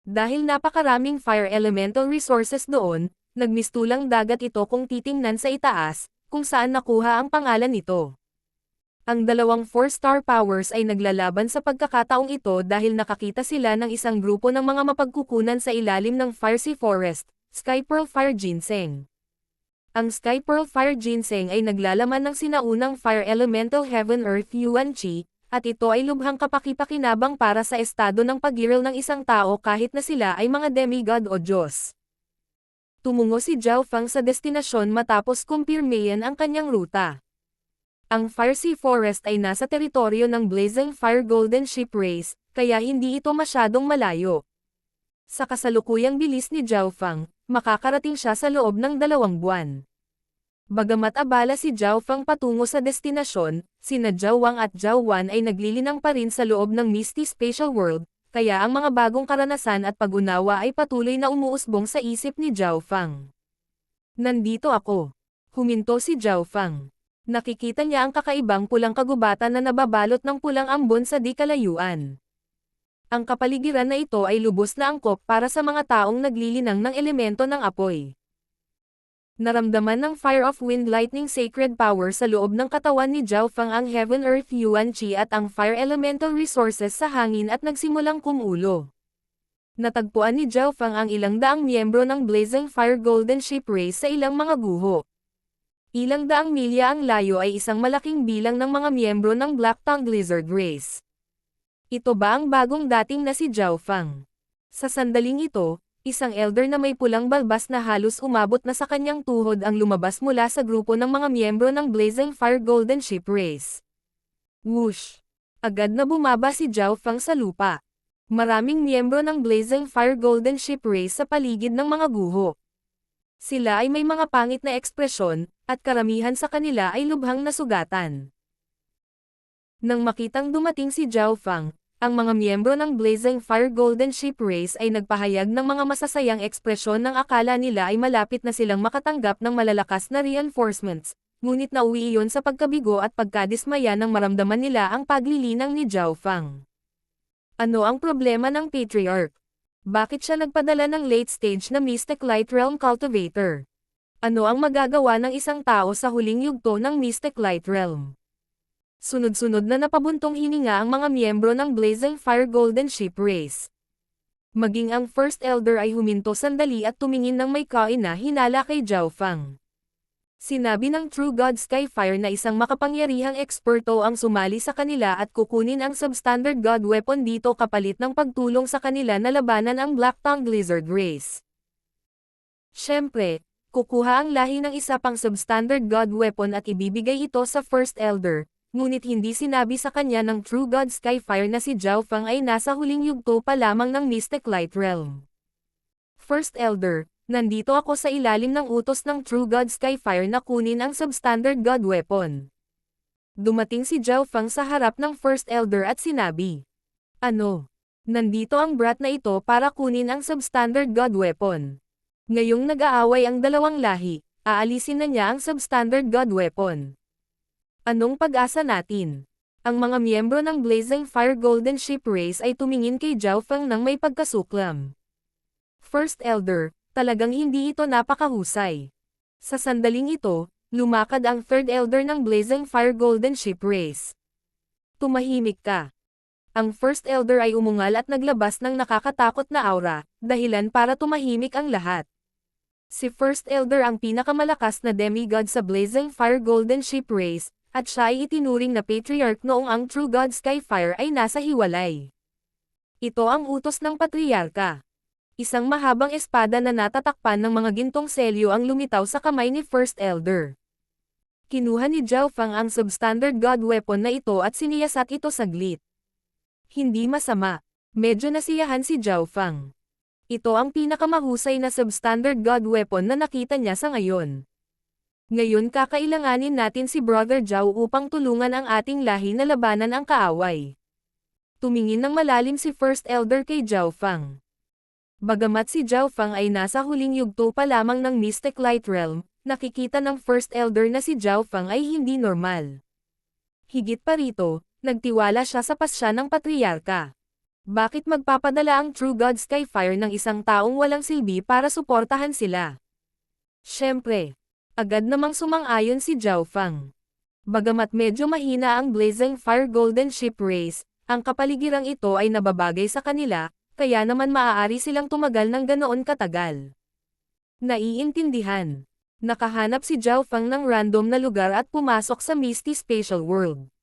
Dahil napakaraming fire elemental resources doon, nagmistulang dagat ito kung titingnan sa itaas, kung saan nakuha ang pangalan nito. Ang dalawang 4-star powers ay naglalaban sa pagkakataong ito dahil nakakita sila ng isang grupo ng mga mapagkukunan sa ilalim ng Fire Sea Forest, Sky Pearl Fire Ginseng. Ang Sky Pearl Fire Ginseng ay naglalaman ng sinaunang fire elemental Heaven Earth Yuan Qi, at ito ay lubhang kapakipakinabang para sa estado ng pag-iral ng isang tao kahit na sila ay mga demigod o Diyos. Tumungo si Zhao Feng sa destinasyon matapos kumpirmayan ang kanyang ruta. Ang Fire Sea Forest ay nasa teritoryo ng Blazing Fire Golden Ship Race, kaya hindi ito masyadong malayo. Sa kasalukuyang bilis ni Zhao Feng, makakarating siya sa loob ng 2 buwan. Bagamat abala si Zhao Feng patungo sa destinasyon, sina Zhao Wang at Zhao Wan ay naglilinang pa rin sa loob ng Misty Spatial World, kaya ang mga bagong karanasan at pag-unawa ay patuloy na umuusbong sa isip ni Zhao Feng. Nandito ako. Huminto si Zhao Feng. Nakikita niya ang kakaibang pulang kagubatan na nababalot ng pulang ambon sa di kalayuan. Ang kapaligiran na ito ay lubos na angkop para sa mga taong naglilinang ng elemento ng apoy. Naramdaman ng Fire of Wind Lightning Sacred Power sa loob ng katawan ni Zhao Feng ang Heaven Earth Yuan Qi at ang Fire Elemental Resources sa hangin at nagsimulang kumulo. Natagpuan ni Zhao Feng ang ilang daang miyembro ng Blazing Fire Golden Ship Race sa ilang mga guho. Ilang daang milya ang layo ay isang malaking bilang ng mga miyembro ng Black Tongue Lizard Race. Ito ba ang bagong dating na si Zhao Feng? Sa sandaling ito, Isang elder na may pulang balbas na halos umabot na sa kanyang tuhod ang lumabas mula sa grupo ng mga miyembro ng Blazing Fire Golden Ship Race. Whoosh! Agad na bumaba si Zhao Fang sa lupa. Maraming miyembro ng Blazing Fire Golden Ship Race sa paligid ng mga guho. Sila ay may mga pangit na ekspresyon, at karamihan sa kanila ay lubhang nasugatan. Nang makitang dumating si Zhao Fang, ang mga miyembro ng Blazing Fire Golden Ship Race ay nagpahayag ng mga masasayang ekspresyon ng akala nila ay malapit na silang makatanggap ng malalakas na reinforcements, ngunit nauwi iyon sa pagkabigo at pagkadismaya nang maramdaman nila ang paglilinang ni Zhao Fang. Ano ang problema ng Patriarch? Bakit siya nagpadala ng late-stage na Mystic Light Realm Cultivator? Ano ang magagawa ng isang tao sa huling yugto ng Mystic Light Realm? Sunod-sunod na napabuntong hininga ang mga miyembro ng Blazing Fire Golden Ship Race. Maging ang First Elder ay huminto sandali at tumingin ng may kaina hinala kay Zhao Fang. Sinabi ng True God Skyfire na isang makapangyarihang eksperto ang sumali sa kanila at kukunin ang substandard God weapon dito kapalit ng pagtulong sa kanila na labanan ang Black Tongue Lizard Race. Siyempre, kukuha ang lahi ng isa pang substandard God weapon at ibibigay ito sa First Elder. Ngunit hindi sinabi sa kanya ng True God Skyfire na si Zhao Fang ay nasa huling yugto pa lamang ng Mystic Light Realm. First Elder, nandito ako sa ilalim ng utos ng True God Skyfire na kunin ang substandard God weapon. Dumating si Zhao Fang sa harap ng First Elder at sinabi, "Ano? Nandito ang brat na ito para kunin ang substandard God weapon. Ngayong nag-aaway ang dalawang lahi, aalisin na niya ang substandard God weapon. Anong pag-asa natin?" Ang mga miyembro ng Blazing Fire Golden Ship Race ay tumingin kay Zhao Fang nang may pagkasuklam. First Elder, talagang hindi ito napakahusay. Sa sandaling ito, lumakad ang Third Elder ng Blazing Fire Golden Ship Race. Tumahimik ka. Ang First Elder ay umungal at naglabas ng nakakatakot na aura, dahilan para tumahimik ang lahat. Si First Elder ang pinakamalakas na demigod sa Blazing Fire Golden Ship Race, at siya ay itinuring na Patriarch noong ang True God Skyfire ay nasa hiwalay. Ito ang utos ng Patriarka. Isang mahabang espada na natatakpan ng mga gintong selyo ang lumitaw sa kamay ni First Elder. Kinuha ni Zhao Fang ang substandard God weapon na ito at siniyasat ito saglit. Hindi masama. Medyo nasiyahan si Zhao Fang. Ito ang pinakamahusay na substandard God weapon na nakita niya sa ngayon. Ngayon kakailanganin natin si Brother Zhao upang tulungan ang ating lahi na labanan ang kaaway. Tumingin ng malalim si First Elder kay Zhao Fang. Bagamat si Zhao Fang ay nasa huling yugto pa lamang ng Mystic Light Realm, nakikita ng First Elder na si Zhao Fang ay hindi normal. Higit pa rito, nagtiwala siya sa pasya ng Patriarka. Bakit magpapadala ang True God Skyfire ng isang taong walang silbi para suportahan sila? Siyempre, agad namang sumang-ayon si Zhao Fang. Bagamat medyo mahina ang Blazing Fire Golden Ship Race, ang kapaligirang ito ay nababagay sa kanila, kaya naman maaari silang tumagal ng ganoon katagal. Naiintindihan. Nakahanap si Zhao Fang ng random na lugar at pumasok sa Misty Spatial World.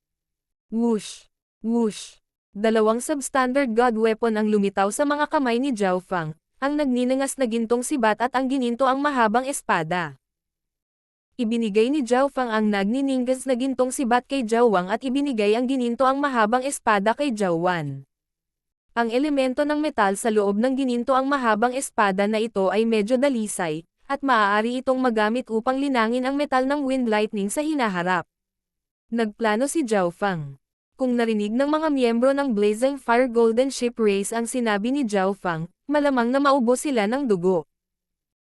Whoosh! Whoosh! Dalawang substandard God weapon ang lumitaw sa mga kamay ni Zhao Fang, ang nagninangas na gintong sibat at ang gininto ang mahabang espada. Ibinigay ni Zhao Fang ang nagniningas na gintong sibat kay Zhao Wang at ibinigay ang gininto ang mahabang espada kay Zhao Wan. Ang elemento ng metal sa loob ng gininto ang mahabang espada na ito ay medyo dalisay, at maaari itong magamit upang linangin ang metal ng wind lightning sa hinaharap. Nagplano si Zhao Fang. Kung narinig ng mga miyembro ng Blazing Fire Golden Ship Race ang sinabi ni Zhao Fang, malamang na maubos sila ng dugo.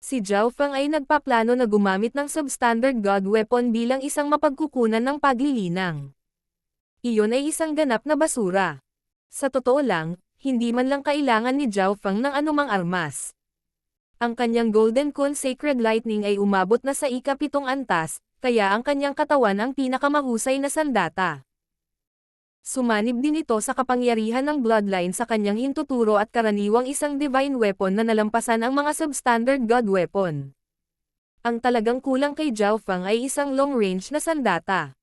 Si Zhao Fang ay nagpaplano na gumamit ng substandard God weapon bilang isang mapagkukunan ng paglilinang. Iyon ay isang ganap na basura. Sa totoo lang, hindi man lang kailangan ni Zhao Fang ng anumang armas. Ang kanyang Golden Kun Sacred Lightning ay umabot na sa ika-7 antas, kaya ang kanyang katawan ang pinakamahusay na sandata. Sumanib din ito sa kapangyarihan ng bloodline sa kanyang hintuturo at karaniwang isang divine weapon na nalampasan ang mga substandard God weapon. Ang talagang kulang kay Zhao Fang ay isang long-range na sandata.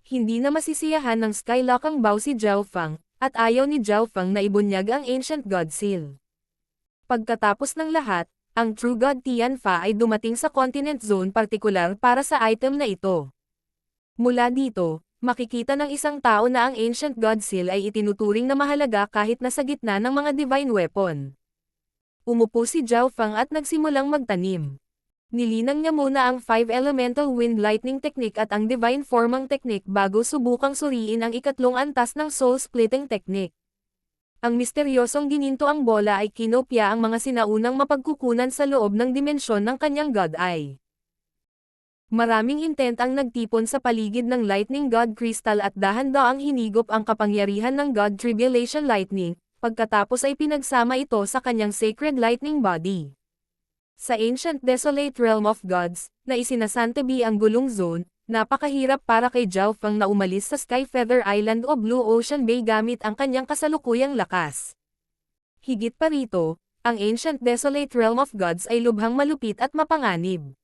Hindi na masisiyahan ng Skylock ang bow si Zhao Fang, at ayaw ni Zhao Fang na ibunyag ang Ancient God Seal. Pagkatapos ng lahat, ang True God Tianfa ay dumating sa Continent Zone partikular para sa item na ito. Mula dito, makikita ng isang tao na ang Ancient God Seal ay itinuturing na mahalaga kahit nasa gitna ng mga divine weapon. Umupo si Zhao Feng at nagsimulang magtanim. Nilinang niya muna ang 5 Elemental Wind Lightning Technique at ang Divine Formang Technique bago subukang suriin ang ikatlong antas ng Soul Splitting Technique. Ang misteryosong gininto ang bola ay kinopya ang mga sinaunang mapagkukunan sa loob ng dimensyon ng kanyang God Eye. Maraming intent ang nagtipon sa paligid ng Lightning God Crystal at dahan-daang hinigop ang kapangyarihan ng God Tribulation Lightning, pagkatapos ay pinagsama ito sa kanyang Sacred Lightning Body. Sa Ancient Desolate Realm of Gods, na isinasantabi ang gulong zone, napakahirap para kay Zhao Feng na umalis sa Skyfeather Island o Blue Ocean Bay gamit ang kanyang kasalukuyang lakas. Higit pa rito, ang Ancient Desolate Realm of Gods ay lubhang malupit at mapanganib.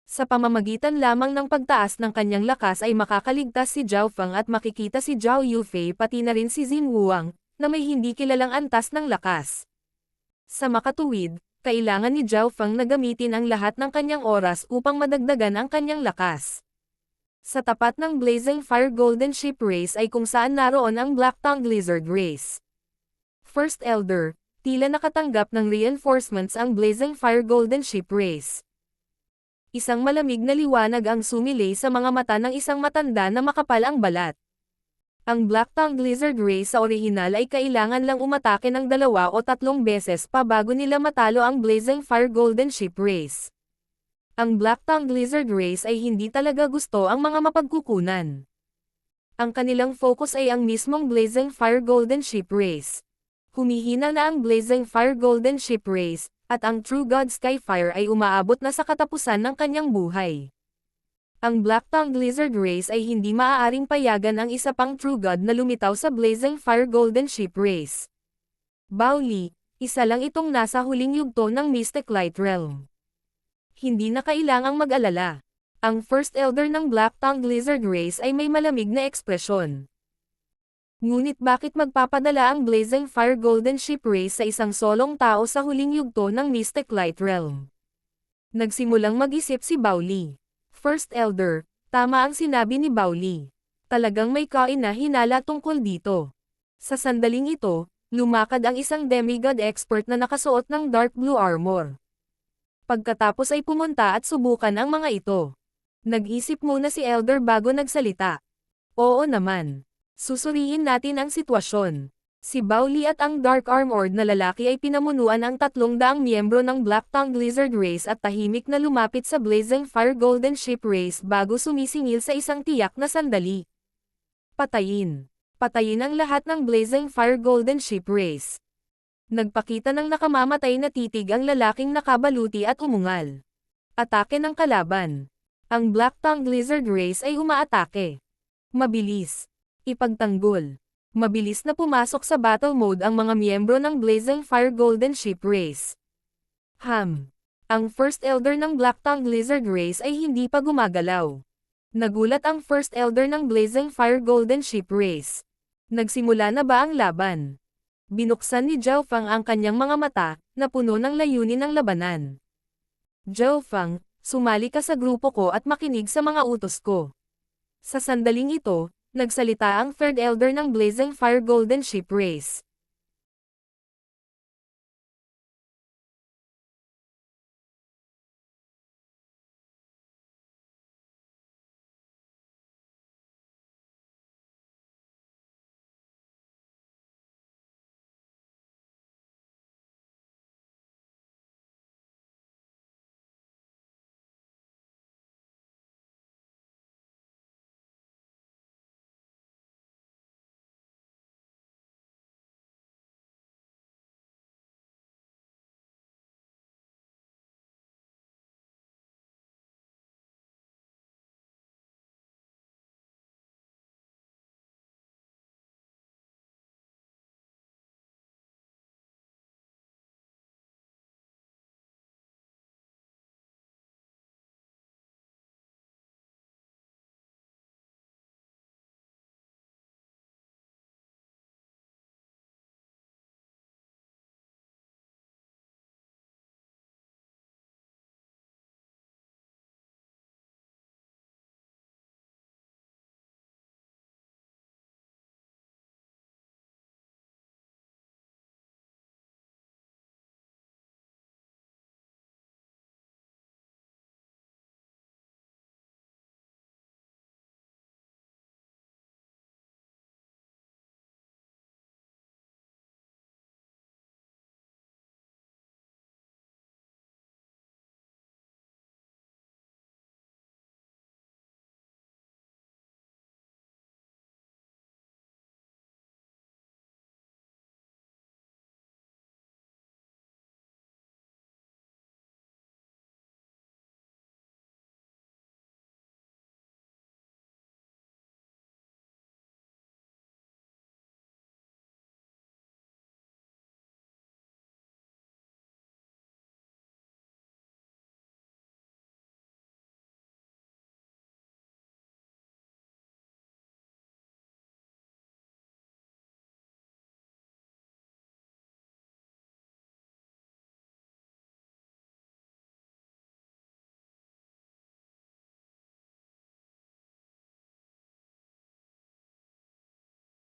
Sa pamamagitan lamang ng pagtaas ng kanyang lakas ay makakaligtas si Zhao Feng at makikita si Zhao Yufei pati na rin si Xin Wuang, na may hindi kilalang antas ng lakas. Sa makatuwid, kailangan ni Zhao Feng na gamitin ang lahat ng kanyang oras upang madagdagan ang kanyang lakas. Sa tapat ng Blazing Fire Golden Ship Race ay kung saan naroon ang Black-Tongued Lizard Race. First Elder, tila nakatanggap ng reinforcements ang Blazing Fire Golden Ship Race. Isang malamig na liwanag ang sumilay sa mga mata ng isang matanda na makapal ang balat. Ang Black-Tongued Lizard Race sa orihinal ay kailangan lang umatake ng 2 o 3 beses pa bago nila matalo ang Blazing Fire Golden Ship Race. Ang Black-Tongued Lizard Race ay hindi talaga gusto ang mga mapagkukunan. Ang kanilang focus ay ang mismong Blazing Fire Golden Ship Race. Humihina na ang Blazing Fire Golden Ship Race, at ang True God Skyfire ay umaabot na sa katapusan ng kanyang buhay. Ang Black-Tongued Lizard Race ay hindi maaaring payagan ang isa pang True God na lumitaw sa Blazing Fire Golden Ship Race. Bao Li, isa lang itong nasa huling yugto ng Mystic Light Realm. Hindi na kailangang mag-alala. Ang First Elder ng Black-Tongued Lizard Race ay may malamig na ekspresyon. Ngunit bakit magpapadala ang Blazing Fire Golden Ship Race sa isang solong tao sa huling yugto ng Mystic Light Realm? Nagsimulang mag-isip si Bao Li. First Elder, tama ang sinabi ni Bao Li. Talagang may kaina-hinala tungkol dito. Sa sandaling ito, lumakad ang isang demigod expert na nakasuot ng dark blue armor. Pagkatapos ay pumunta at subukan ang mga ito. Nag-isip muna si Elder bago nagsalita. Oo naman. Susuriin natin ang sitwasyon. Si Bao Li at ang Dark Armored na lalaki ay pinamunuan ang 300 miyembro ng Black-Tongued Lizard Race at tahimik na lumapit sa Blazing Fire Golden Ship Race bago sumisingil sa isang tiyak na sandali. Patayin. Patayin ang lahat ng Blazing Fire Golden Ship Race. Nagpakita ng nakamamatay na titig ang lalaking nakabaluti at umungal. Atake ng kalaban. Ang Black-Tongued Lizard Race ay umaatake. Mabilis. Ipagtanggol. Mabilis na pumasok sa battle mode ang mga miyembro ng Blazing Fire Golden Ship Race. Ang First Elder ng Black-Tongued Lizard Race ay hindi pa gumagalaw. Nagulat ang First Elder ng Blazing Fire Golden Ship Race. Nagsimula na ba ang laban? Binuksan ni Zhao Feng ang kanyang mga mata, na puno ng layunin ng labanan. Zhao Feng, sumali ka sa grupo ko at makinig sa mga utos ko. Sa sandaling ito, nagsalita ang Third Elder ng Blazing Fire Golden Ship Race.